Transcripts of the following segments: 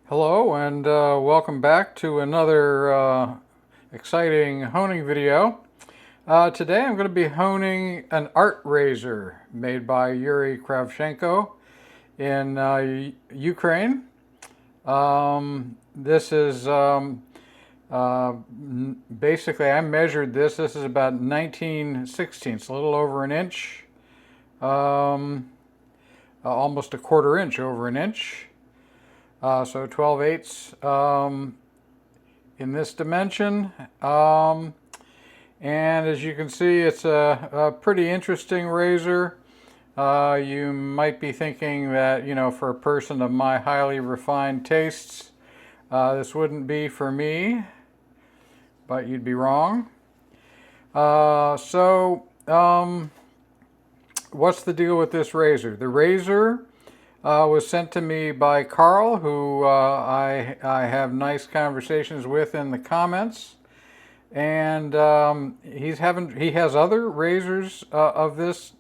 Hello and welcome back to another exciting honing video. Today I'm going to be honing an art razor made by Yurii Kravchenko in Ukraine. This is basically, I measured this. This is about 19/16, a little over an inch, almost a quarter inch over an inch. So 12/8 in this dimension. And as you can see, it's a pretty interesting razor. You might be thinking that, for a person of my highly refined tastes, this wouldn't be for me, but you'd be wrong. What's the deal with this razor? The razor was sent to me by Carl, who I have nice conversations with in the comments, and he has other razors of this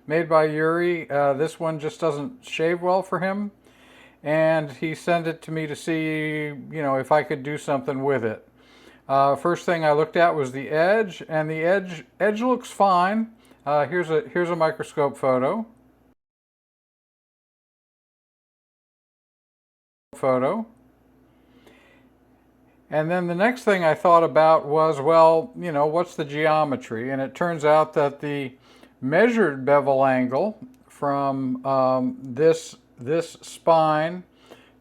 made by Yurii. This one just doesn't shave well for him, and he sent it to me to see if I could do something with it. First thing I looked at was the edge, and the edge looks fine. Here's a microscope photo. And then the next thing I thought about was, well, what's the geometry? And it turns out that the measured bevel angle from this spine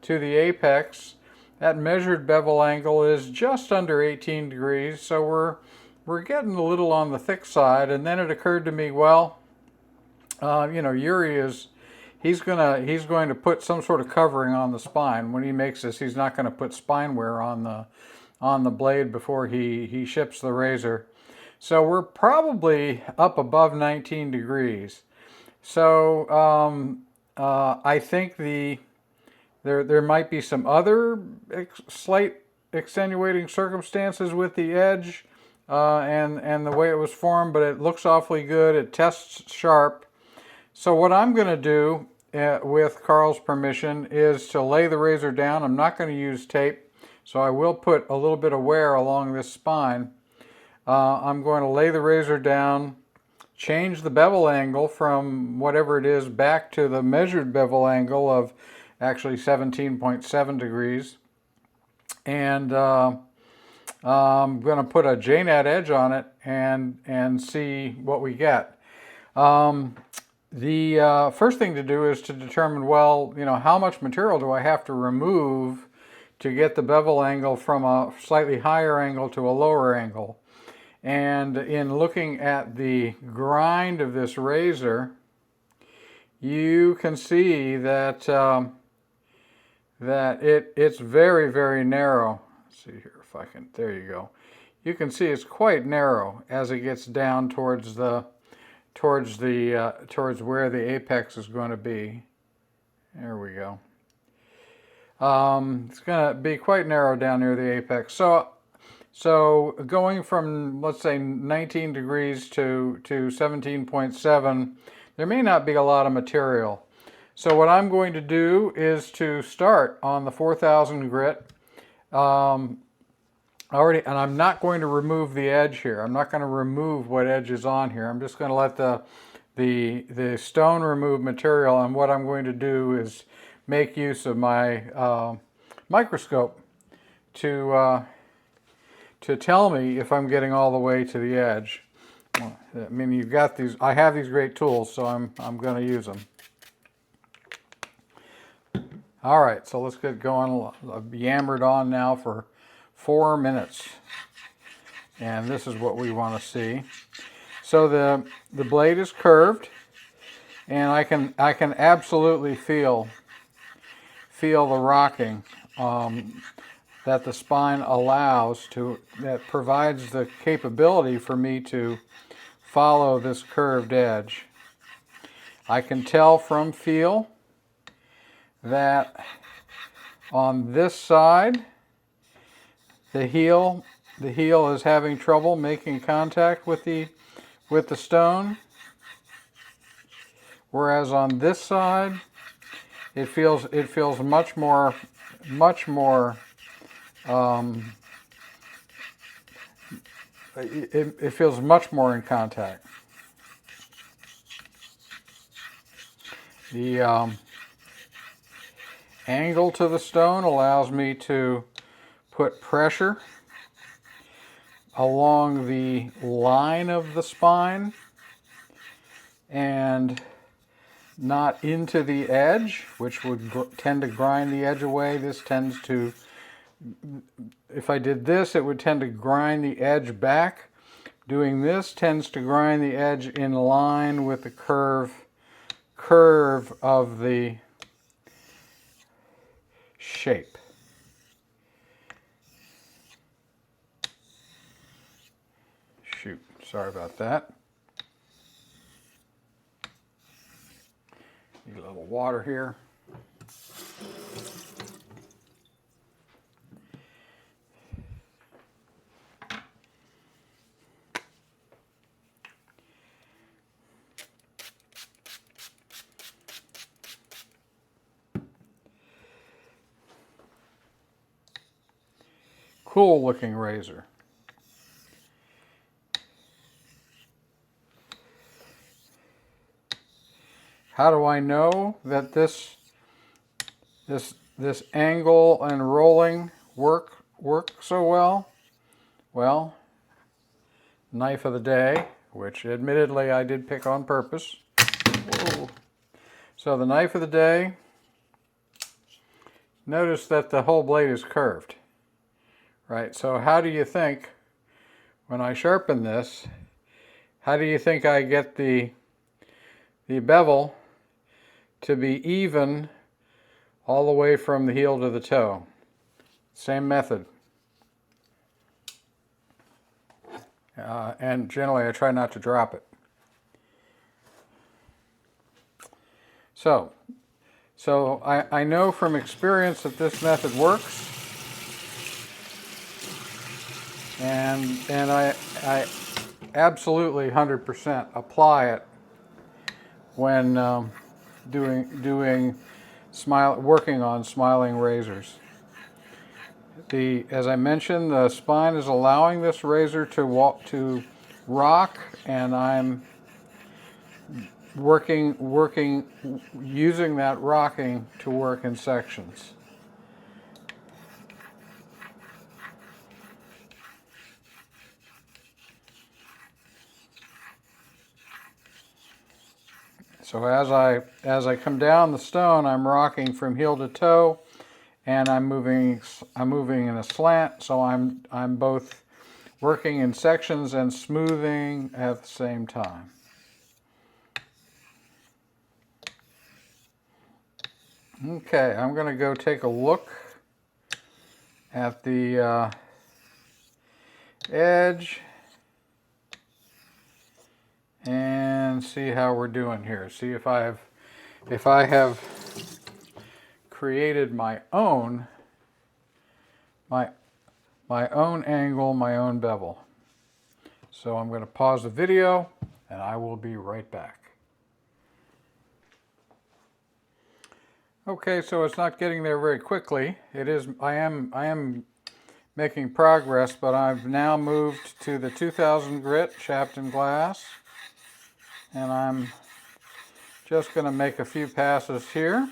to the apex, that measured bevel angle is just under 18 degrees. So we're getting a little on the thick side. And then it occurred to me, well, Yurii is he's going to put some sort of covering on the spine. When he makes this, he's not going to put spine wear on the blade before he ships the razor. So we're probably up above 19 degrees. So I think there might be some other slight extenuating circumstances with the edge and the way it was formed, but it looks awfully good. It tests sharp. So what I'm going to do, with Carl's permission, is to lay the razor down. I'm not going to use tape, so I will put a little bit of wear along this spine. I'm going to lay the razor down, change the bevel angle from whatever it is back to the measured bevel angle of actually 17.7 degrees. And I'm going to put a Jnat edge on it and see what we get. The first thing to do is to determine, well, how much material do I have to remove to get the bevel angle from a slightly higher angle to a lower angle. And in looking at the grind of this razor, you can see that it's very, very narrow. Let's see here if I can, there you go. You can see it's quite narrow as it gets down towards where the apex is going to be. There we go. It's going to be quite narrow down near the apex. So going from, let's say, 19 degrees to 17.7, there may not be a lot of material. So what I'm going to do is to start on the 4000 grit. And I'm not going to remove the edge here. I'm not going to remove what edge is on here. I'm just going to let the stone remove material, and what I'm going to do is make use of my microscope to tell me if I'm getting all the way to the edge. I mean, you've got these. I have these great tools, so I'm going to use them. All right, so let's get going. I've yammered on now for 4 minutes, and this is what we want to see. So the blade is curved, and I can absolutely feel the rocking that the spine allows that provides the capability for me to follow this curved edge. I can tell from feel that on this side, the heel is having trouble making contact with the stone, whereas on this side, It feels much more it feels much more in contact. The angle to the stone allows me to put pressure along the line of the spine and not into the edge, which would tend to grind the edge away. This tends to, if I did this, it would tend to grind the edge back. Doing this tends to grind the edge in line with the curve of the shape. Shoot, sorry about that. Need a little water here. Cool looking razor. How do I know that this angle and rolling work so well? Well, knife of the day, which admittedly I did pick on purpose. Whoa. So the knife of the day, notice that the whole blade is curved, right? So how do you think, when I sharpen this, how do you think I get the bevel to be even all the way from the heel to the toe? Same method. And generally I try not to drop it. So I know from experience that this method works, and I absolutely 100% apply it when working on smiling razors. As I mentioned, the spine is allowing this razor to rock, and I'm using that rocking to work in sections. So as I come down the stone, I'm rocking from heel to toe, and I'm moving in a slant. So I'm both working in sections and smoothing at the same time. Okay, I'm going to go take a look at the edge and see how we're doing here. See if I have created my own angle, my own bevel. So I'm going to pause the video and I will be right back. Okay, so it's not getting there very quickly. It is. I am making progress, but I've now moved to the 2000 grit Shapton glass, and I'm just going to make a few passes here.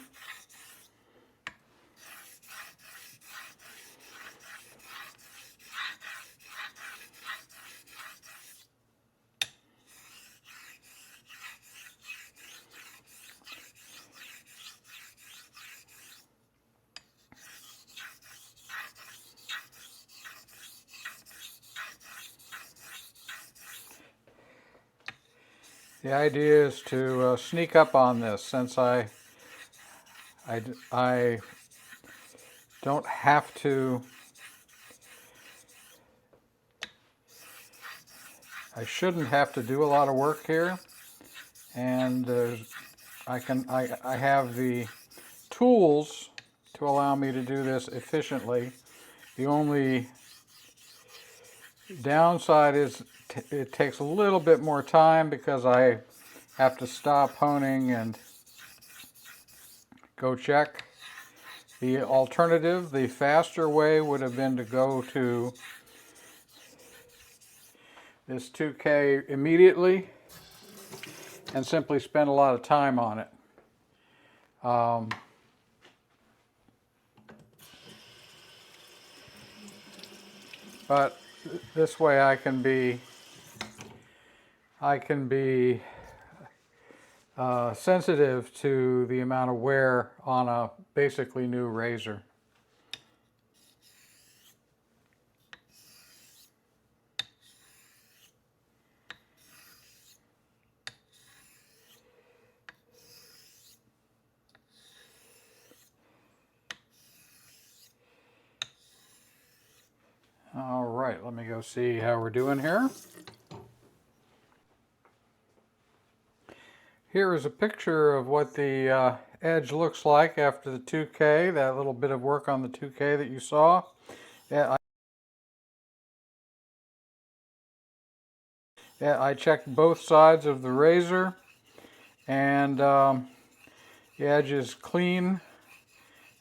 The idea is to sneak up on this, since I don't have to. I shouldn't have to do a lot of work here, and I have the tools to allow me to do this efficiently. The only downside is it takes a little bit more time, because I have to stop honing and go check. The alternative, the faster way, would have been to go to this 2K immediately and simply spend a lot of time on it. But this way I can be sensitive to the amount of wear on a basically new razor. All right, let me go see how we're doing here. Here is a picture of what the edge looks like after the 2K, that little bit of work on the 2K that you saw. I checked both sides of the razor, and the edge is clean.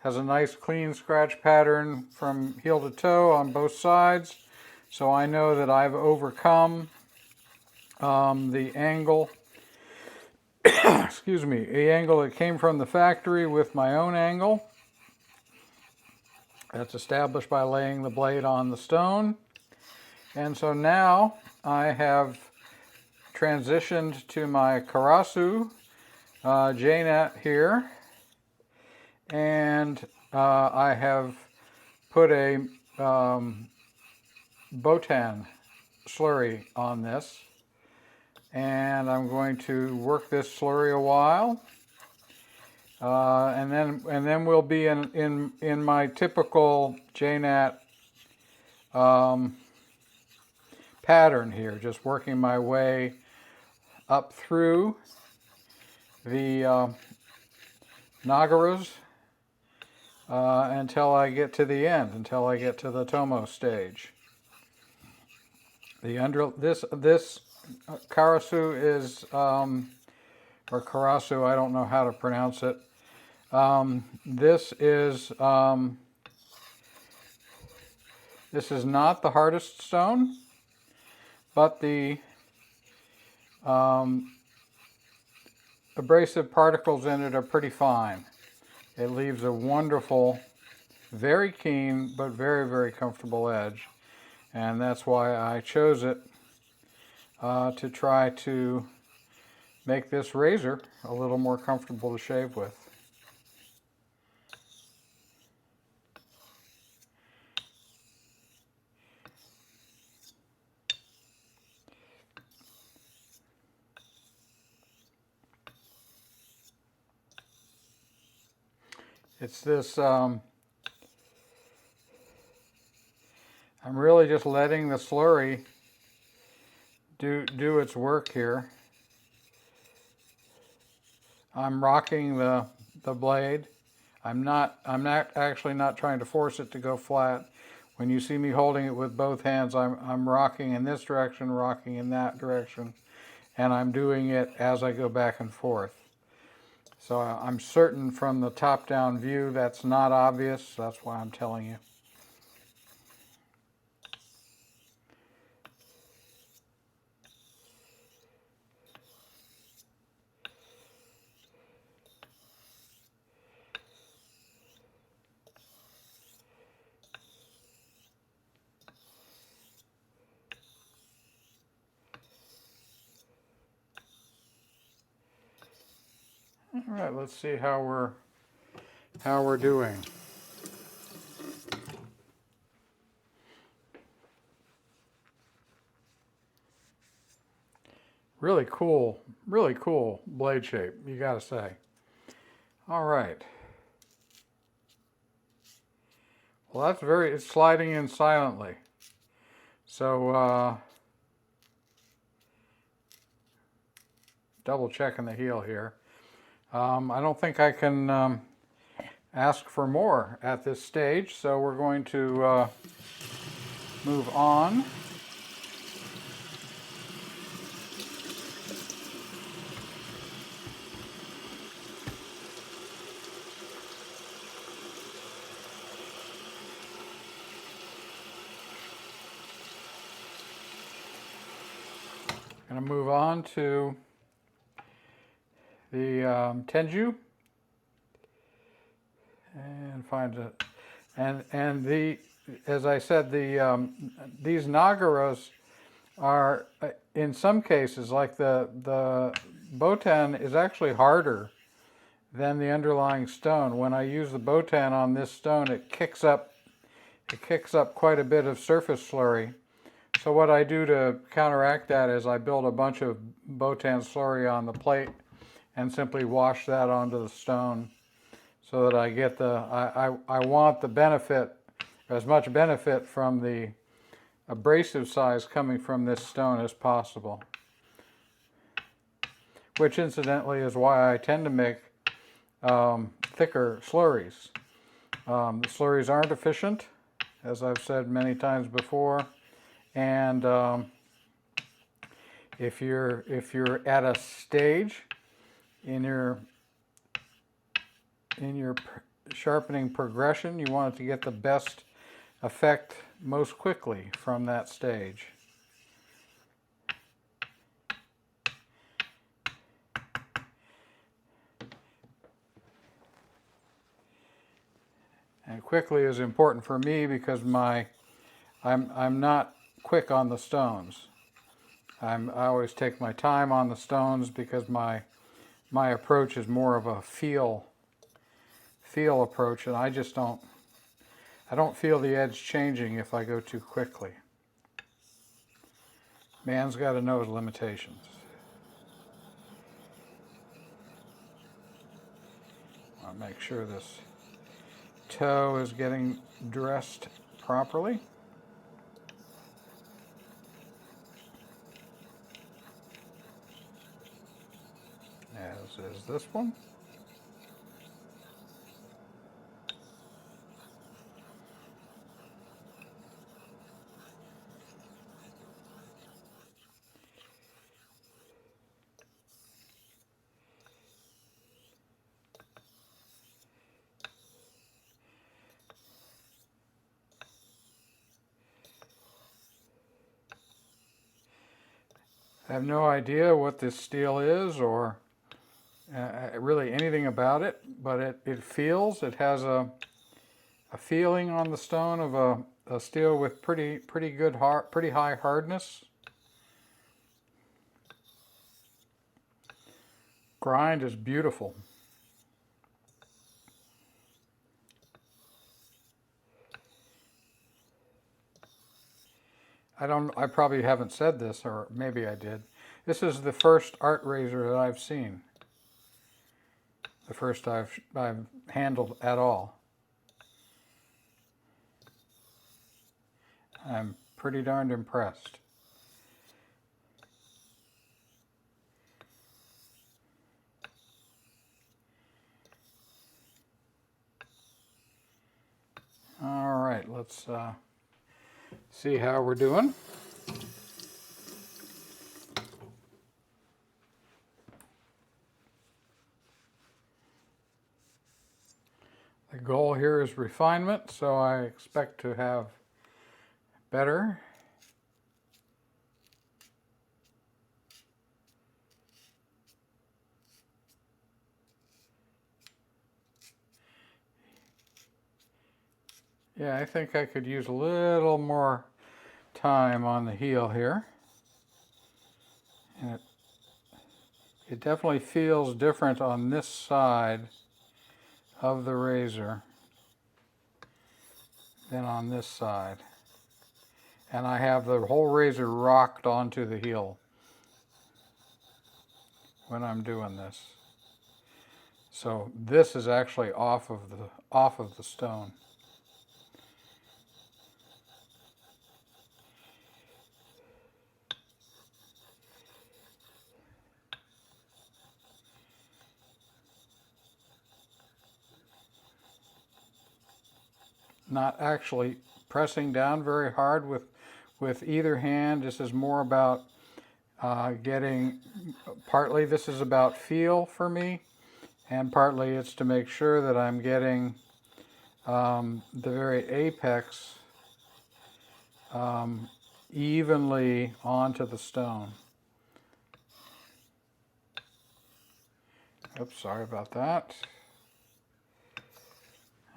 Has a nice clean scratch pattern from heel to toe on both sides. So I know that I've overcome the angle, excuse me, the angle that came from the factory with my own angle. That's established by laying the blade on the stone. And so now I have transitioned to my Karasu Jnat here. And I have put a Botan slurry on this, and I'm going to work this slurry a while, and then we'll be in my typical Jnat pattern here, just working my way up through the Nagaras until I get to the end, until I get to the Tomo stage. This Karasu is, or Karasu, I don't know how to pronounce it. This is not the hardest stone, but the abrasive particles in it are pretty fine. It leaves a wonderful, very keen, but very, very comfortable edge. And that's why I chose it to try to make this razor a little more comfortable to shave with. It's this, I'm really just letting the slurry do its work here. I'm rocking the blade. I'm actually not trying to force it to go flat. When you see me holding it with both hands, I'm rocking in this direction, rocking in that direction, and I'm doing it as I go back and forth. So I'm certain from the top-down view that's not obvious. That's why I'm telling you. All right, let's see how we're doing. Really cool blade shape, you gotta say. All right. Well, it's sliding in silently. So, double checking the heel here. I don't think I can ask for more at this stage, so we're going to move on. going to move on to the Tenju and find it. And the, as I said, these Nagaras are, in some cases, like the Botan is actually harder than the underlying stone. When I use the Botan on this stone, it kicks up quite a bit of surface slurry. So what I do to counteract that is I build a bunch of Botan slurry on the plate and simply wash that onto the stone, so that I get the, I want the benefit, as much benefit from the abrasive size coming from this stone as possible. Which incidentally is why I tend to make thicker slurries. The slurries aren't efficient, as I've said many times before, and if you're at a stage in your sharpening progression, you want it to get the best effect most quickly from that stage. And quickly is important for me because I'm not quick on the stones. I always take my time on the stones because my approach is more of a feel approach, and I don't feel the edge changing if I go too quickly. Man's got to know his limitations. I'll make sure this toe is getting dressed properly. As is this one. I have no idea what this steel is or really anything about it, but it has a feeling on the stone of a steel with pretty high hardness. Grind is beautiful. I probably haven't said this, or maybe I did. This is the first art razor that I've seen. The first I've handled at all. I'm pretty darned impressed. All right, let's see how we're doing. The goal here is refinement, so I expect to have better. Yeah, I think I could use a little more time on the heel here. And it definitely feels different on this side of the razor than on this side. And I have the whole razor rocked onto the heel when I'm doing this. So this is actually off of the stone. Not actually pressing down very hard with either hand. This is more about partly this is about feel for me, and partly it's to make sure that I'm getting the very apex evenly onto the stone. Oops, sorry about that.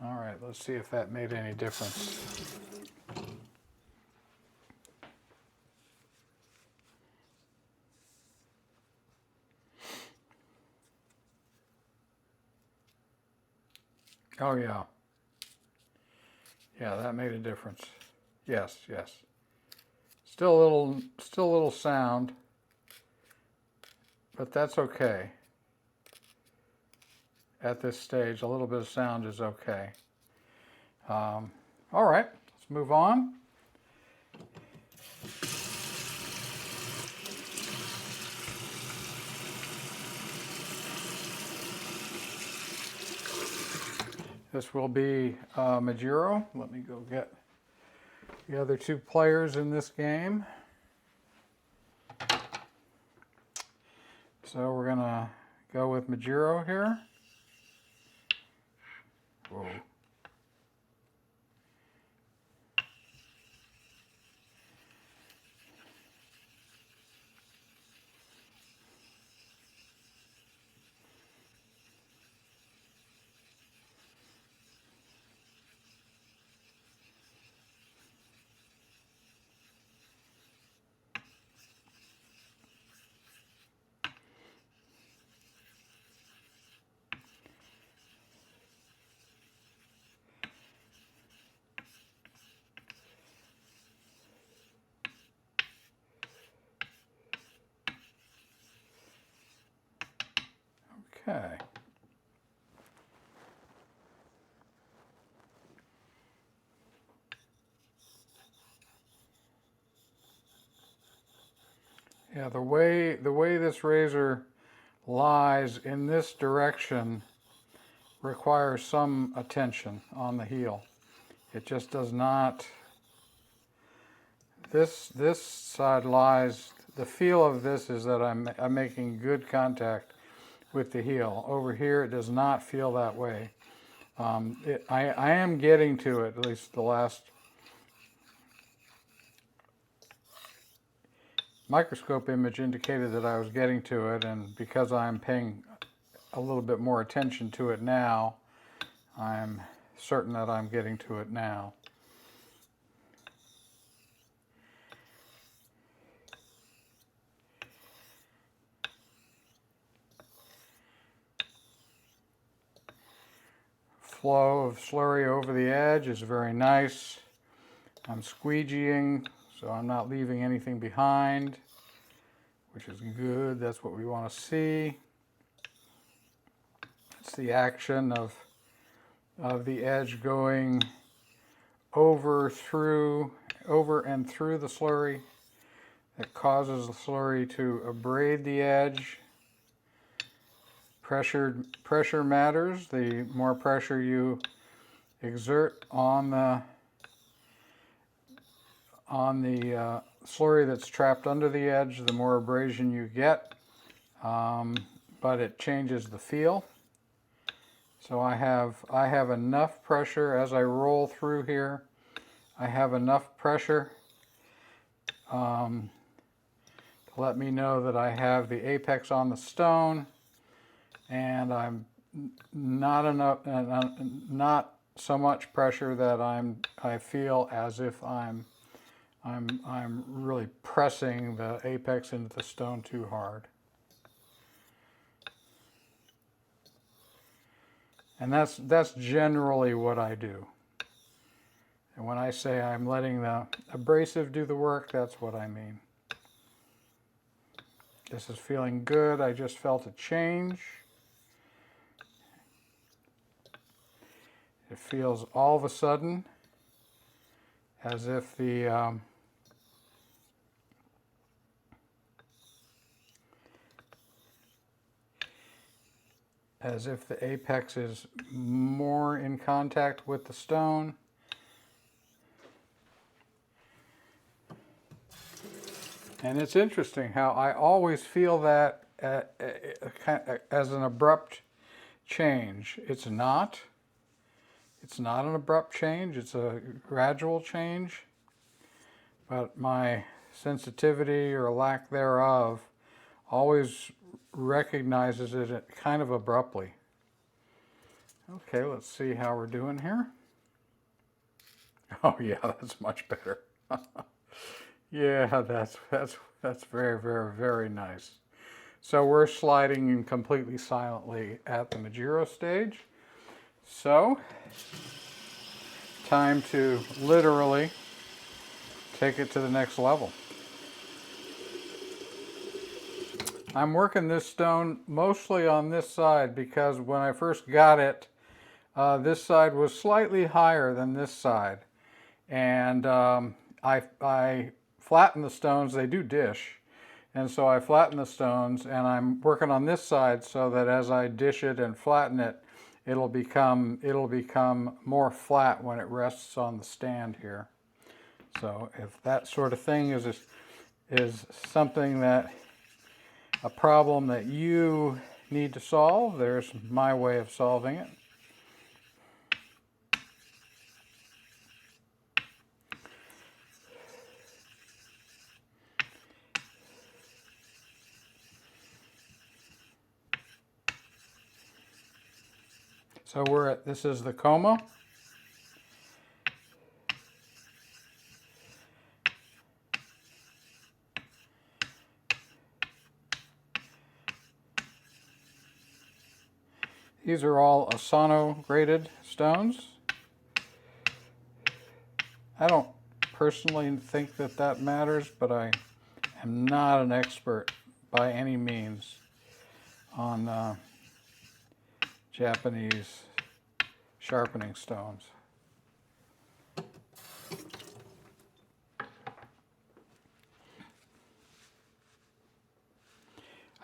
All right, let's see if that made any difference. Oh yeah. Yeah, that made a difference. Yes, yes. Still a little sound, but that's okay. At this stage, a little bit of sound is okay. All right, let's move on. This will be Majiro. Let me go get the other two players in this game. So we're gonna go with Majiro here. Whoa. Okay. Yeah, the way this razor lies in this direction requires some attention on the heel. It just does not. This side lies. The feel of this is that I'm making good contact with the heel. Over here, it does not feel that way. I am getting to it. At least the last microscope image indicated that I was getting to it, and because I'm paying a little bit more attention to it now, I'm certain that I'm getting to it now. Flow of slurry over the edge is very nice. I'm squeegeeing, so I'm not leaving anything behind, which is good. That's what we want to see. It's the action of the edge going over and through the slurry that causes the slurry to abrade the edge. Pressure matters. The more pressure you exert on the slurry that's trapped under the edge, the more abrasion you get, but it changes the feel. So I have enough pressure as I roll through here. I have enough pressure to let me know that I have the apex on the stone, and I'm not so much pressure that I feel as if I'm really pressing the apex into the stone too hard. And that's generally what I do. And when I say I'm letting the abrasive do the work, that's what I mean. This is feeling good. I just felt a change. It feels all of a sudden as if the apex is more in contact with the stone. And it's interesting how I always feel that as an abrupt change. It's not. It's not an abrupt change. It's a gradual change. But my sensitivity or lack thereof always recognizes it kind of abruptly. Okay, let's see how we're doing here. Oh yeah, that's much better. Yeah, that's very, very, very nice. So we're sliding in completely silently at the Majiro stage. So, time to literally take it to the next level. I'm working this stone mostly on this side because when I first got it, this side was slightly higher than this side. And I flatten the stones, they do dish. And so I flatten the stones and I'm working on this side so that as I dish it and flatten it, it'll become more flat when it rests on the stand here. So if that sort of thing is something that, a problem that you need to solve, there's my way of solving it. So this is the coma. These are all Asano graded stones. I don't personally think that that matters, but I am not an expert by any means on Japanese sharpening stones.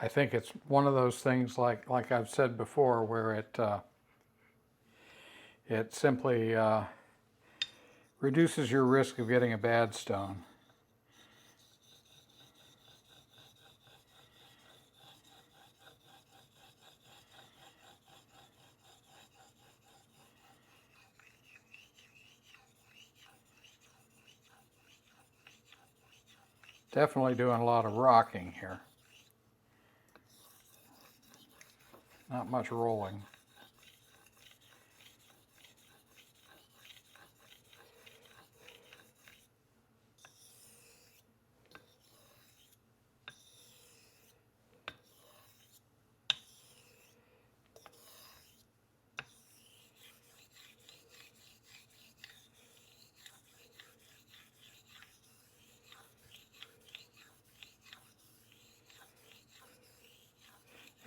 I think it's one of those things like I've said before, where it simply reduces your risk of getting a bad stone. Definitely doing a lot of rocking here. Not much rolling.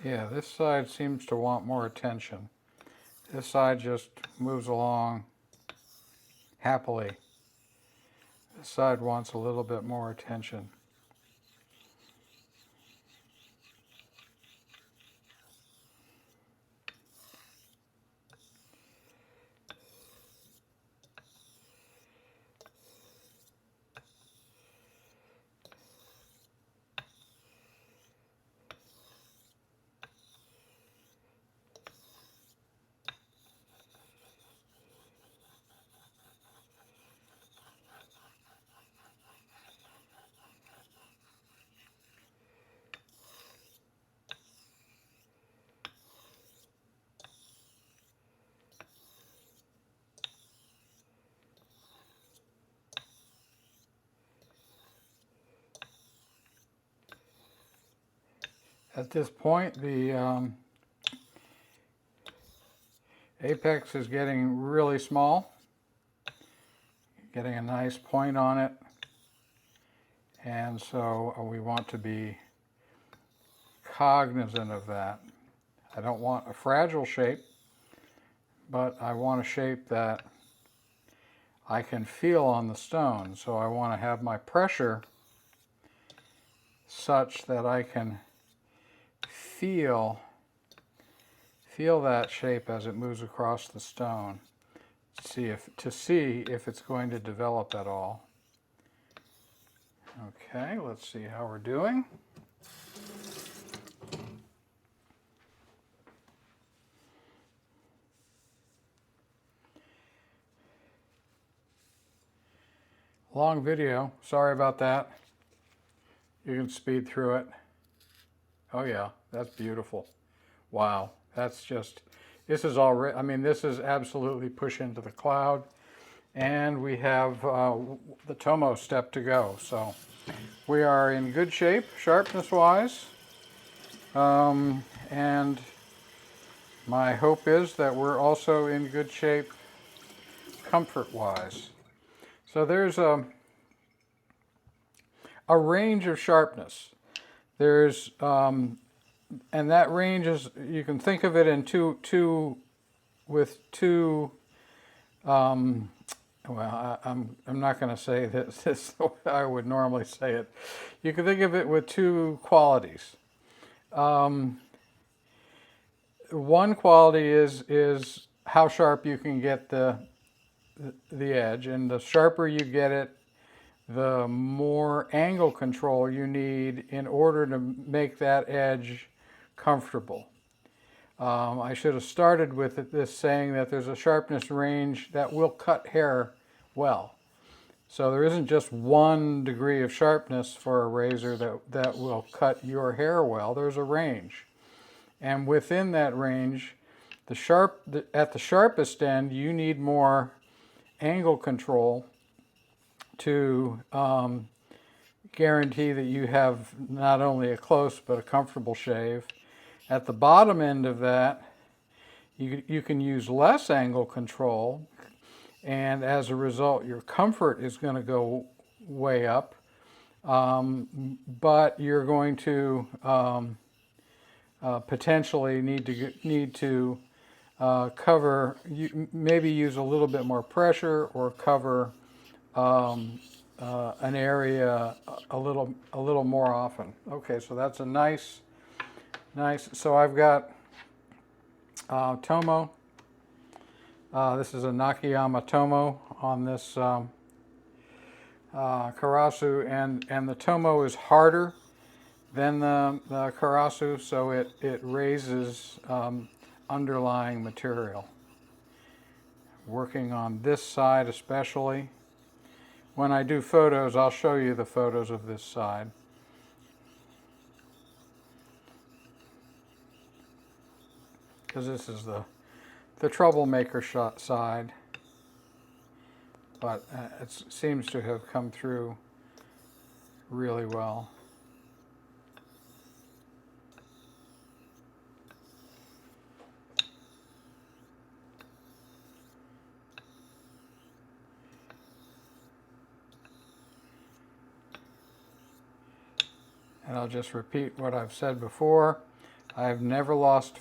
Yeah, this side seems to want more attention. This side just moves along happily. This side wants a little bit more attention. At this point, the apex is getting really small, getting a nice point on it, and so we want to be cognizant of that. I don't want a fragile shape, but I want a shape that I can feel on the stone. So I want to have my pressure such that I can feel that shape as it moves across the stone, to see if it's going to develop at all. Okay, let's see how we're doing. Long video, sorry about that. You can speed through it. Oh yeah, that's beautiful. Wow, that's just, this is already, I mean, this is absolutely push into the cloud. And we have the Tomo step to go. So we are in good shape, sharpness-wise. And my hope is that we're also in good shape comfort-wise. So there's a range of sharpness. There's, and that range is, you can think of it in two well, I'm not going to say this the way I would normally say it. You can think of it with two qualities. One quality is how sharp you can get the edge, and the sharper you get it, the more angle control you need in order to make that edge comfortable. I should have started with this saying that there's a sharpness range that will cut hair well. So there isn't just one degree of sharpness for a razor that will cut your hair well. There's a range. And within that range, at the sharpest end, you need more angle control to guarantee that you have not only a close but a comfortable shave. At the bottom end of that, you can use less angle control, and as a result, your comfort is going to go way up, but you're going to potentially need to cover, maybe use a little bit more pressure or cover an area a little more often. Okay, so that's a nice. So I've got Tomo. This is a Nakayama Tomo on this Karasu, and the Tomo is harder than the Karasu, so it raises underlying material. Working on this side especially. When I do photos, I'll show you the photos of this side. Because this is the troublemaker shot side, but it seems to have come through really well. And I'll just repeat what I've said before. I've never lost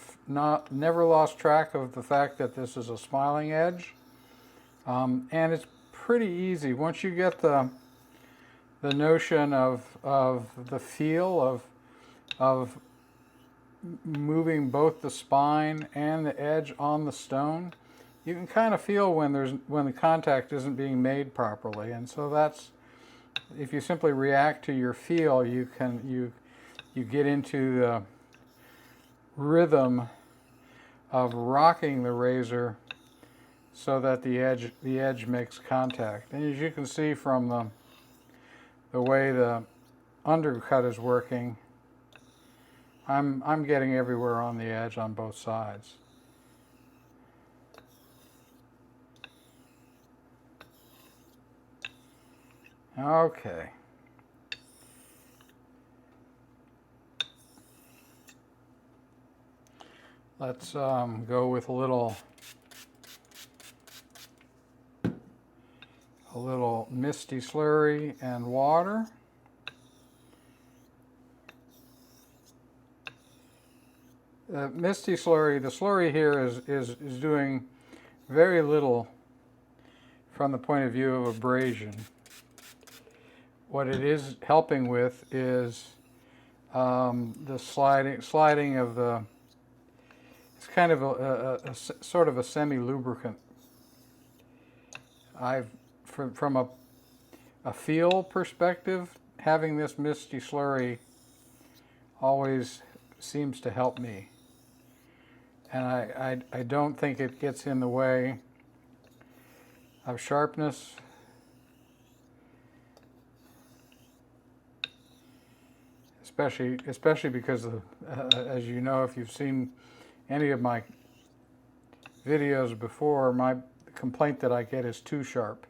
track of the fact that this is a smiling edge, and it's pretty easy once you get the notion of the feel of moving both the spine and the edge on the stone. You can kind of feel when the contact isn't being made properly, and so that's, if you simply react to your feel, you get into the rhythm of rocking the razor so that the edge makes contact. And as you can see from the way the undercut is working, I'm getting everywhere on the edge on both sides. Okay. Let's go with a little misty slurry and water. The slurry here is doing very little from the point of view of abrasion. What it is helping with is the sliding of the, it's kind of a sort of a semi-lubricant. From a feel perspective, having this misty slurry always seems to help me. And I don't think it gets in the way of sharpness. especially because of, as you know, if you've seen any of my videos before, my complaint that I get is too sharp,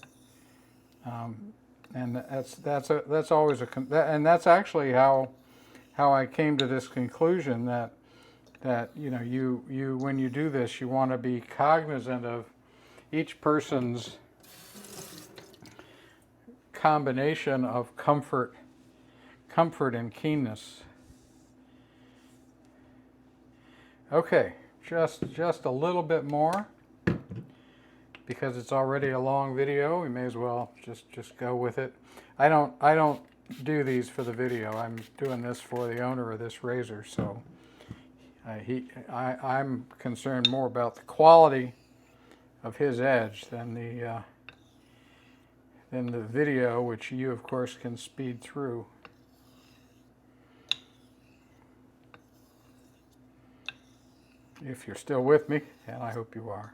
and that's always and that's actually how I came to this conclusion that you when you do this, you want to be cognizant of each person's combination of comfort and keenness. Okay, just a little bit more, because it's already a long video. We may as well just go with it. I don't do these for the video. I'm doing this for the owner of this razor, so I'm concerned more about the quality of his edge than the video, which you of course can speed through. If you're still with me, and I hope you are.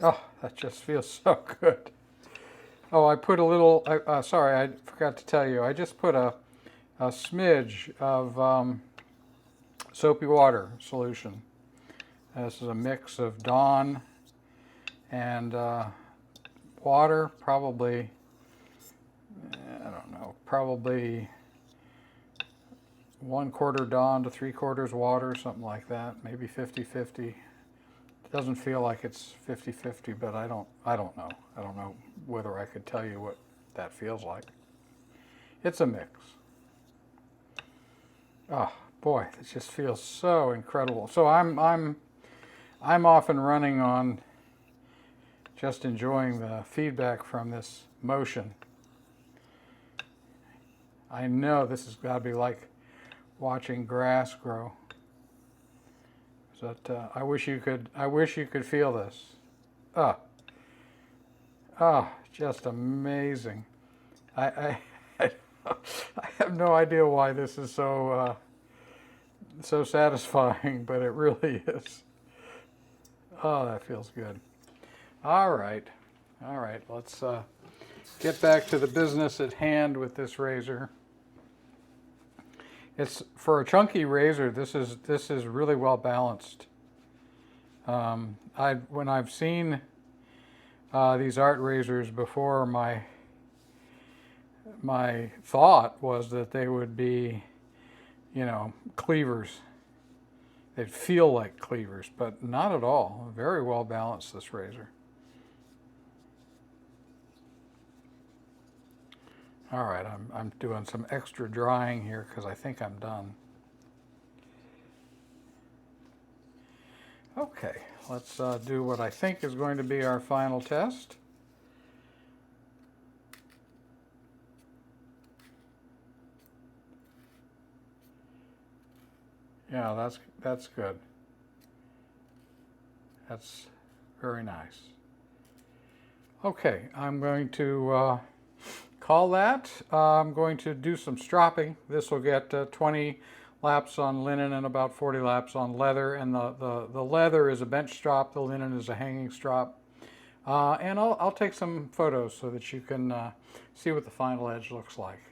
Oh, that just feels so good. Oh, I put a little, sorry, I forgot to tell you, I just put a smidge of soapy water solution. This is a mix of Dawn and water, probably, I don't know, probably 1/4 Dawn to 3/4 water, something like that, maybe 50-50. Doesn't feel like it's 50-50, but I don't know. I don't know whether I could tell you what that feels like. It's a mix. Oh boy, it just feels so incredible. So I'm off and running on just enjoying the feedback from this motion. I know this has got to be like watching grass grow. But I wish you could feel this. Just amazing. I have no idea why this is so so satisfying, but it really is. Oh, that feels good. All right, let's get back to the business at hand with this razor. It's for a chunky razor. This is really well balanced. When I've seen these art razors before, my thought was that they would be, cleavers. They'd feel like cleavers, but not at all. Very well balanced, this razor. All right, I'm doing some extra drying here because I think I'm done. Okay, let's do what I think is going to be our final test. Yeah, that's good. That's very nice. Okay, I'm going to call that. I'm going to do some stropping. This will get 20 laps on linen and about 40 laps on leather. And the leather is a bench strop. The linen is a hanging strop. And I'll take some photos so that you can see what the final edge looks like.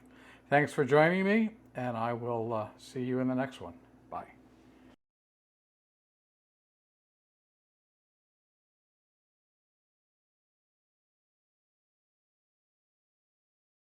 Thanks for joining me, and I will see you in the next one. Bye.